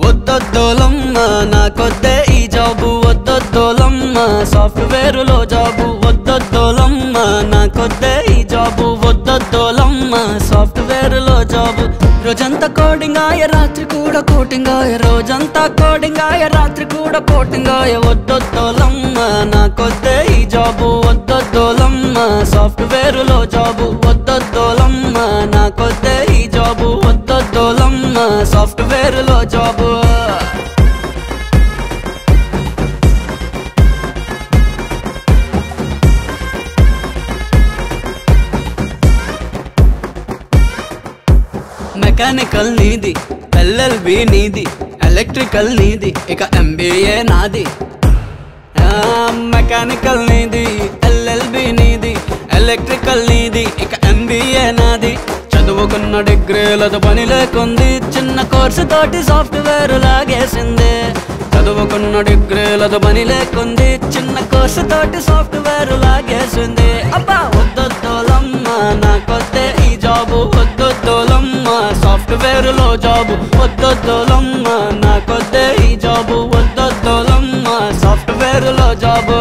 వద్దొద్దోలమ్మ నాకొద్దే ఈ job, వద్దొద్దోలమ్మ సాఫ్ట్వేరులో job, వద్దొద్దోలమ్మ నాకొద్దే ఈ job, వద్దొద్దోలమ్మ సాఫ్ట్వేరులో job. రోజంతా కోడింగ్ ఆయ రాత్రి కూడా కోటింగ్ ఆయ, రోజంతా కోడింగ్ ఆయ రాత్రి కూడా కోటింగ్ ఆయ. వద్దొద్దోలమ్మ నాకొద్దే ఈ జాబు, వద్దొద్దోలమ్మ సాఫ్ట్వేరులో జాబు, వద్దొద్దోలమ్మ నాకొద్దే ఈ జాబు, వద్దొద్దోలమ్మ సాఫ్ట్వేరులో జాబు. మెకానికల్ నీది, LLB నీది, ఎలక్ట్రికల్ నీది, ఇక MBA నాది. మెకానికల్ నీది, LLB నీది, ఎలక్ట్రికల్ నీది, ఇక MBA నాది. చదువుకున్న డిగ్రీలతో పని లేకుంది, చిన్న కోర్సు తోటి సాఫ్ట్వేర్ లాగేసింది. చదువుకున్న డిగ్రీలతో పని లేకుంది, చిన్న కోర్సు తోటి సాఫ్ట్వేర్ లాగేసింది. అబ్బా వద్దొద్దోలమ్మ నాకొద్దే ఈ జాబు, వద్దొద్దోలమ్మ సాఫ్ట్వేరులో జాబు, వద్దొద్దోలమ్మ నాకొద్దే ఈ జాబు, వద్దొద్దోలమ్మ సాఫ్ట్వేరులో జాబు.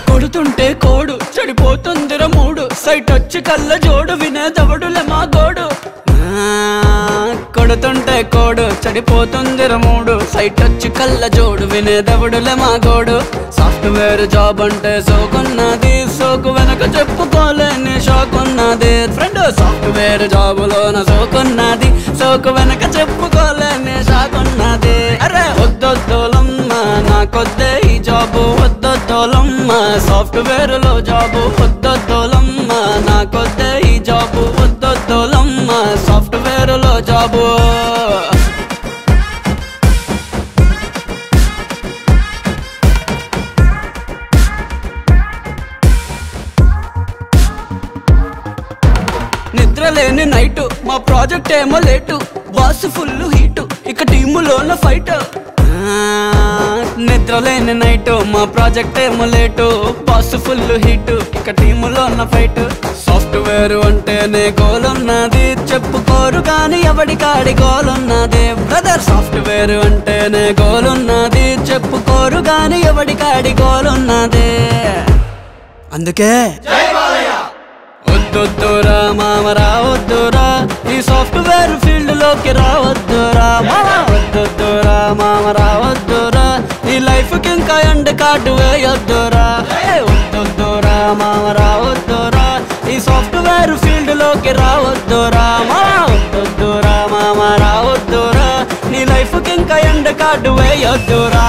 కొడుతుంటే కోడు చెడిపోతుందిర మూడు, సైట్ వచ్చి కళ్ళ జోడు వినేదవడులే మా గోడు. కొడుతుంటే కోడు చెడిపోతుందిర మూడు, సైట్ వచ్చి కళ్ళ జోడు వినేదవడులే మా గోడు. సాఫ్ట్వేర్ జాబ్ అంటే సోకున్నది, సోకు వెనక చెప్పుకోలేని షాకున్నది. ఫ్రెండ్ సాఫ్ట్వేర్ జాబులోన సోకున్నది, సోకు వెనక చెప్పుకోలేని షాకున్నది. అరే వద్దొద్దోలమ్మ నాకొద్దే ఈ జాబు, వద్దొద్దోలమ్మ సాఫ్ట్వేరులో జాబు, వద్దొద్దోలమ్మ నాకొద్దే ఈ జాబు, వద్దొద్దోలమ్మ సాఫ్ట్వేరులో జాబు. నిద్రలేని నైటు, మా ప్రాజెక్ట్ ఏమో లేటు, బాస్ ఫుల్ హీటు, ఇక టీములోన ఫైట్. నిద్రలేని నైటు, మా ప్రాజెక్ట్ ఏమో లేటు, బాస్ ఫుల్ హీటు, ఇక టీములోన ఫైట్. సాఫ్ట్వేర్ అంటేనే గోలున్నది, చెప్పుకోరు గాని ఎవడి కాడి గోలున్నది. బ్రదర్ సాఫ్ట్వేర్ అంటేనే గోలున్నది, చెప్పుకోరు గాని ఎవడి కాడి గోలున్నది. అందుకే వద్దొద్దురా మామ రావద్దురా, ఈ సాఫ్ట్వేర్ ఫీల్డ్ లోకి రావద్దురా మామ. వద్దొద్దురా మామ రావద్దురా, ఈ లైఫ్ కి ఇంకా ఎండ్ కార్డు వేయొద్దురా. వద్దొద్దురా మామ రావద్దురా, ఈ సాఫ్ట్వేర్ ఫీల్డ్ లోకి రావద్దురా మామ. వద్దొద్దురా మామ రావద్దురా, నీ లైఫ్ కి ఇంకా ఎండ్ కార్డు వేయొద్దురా.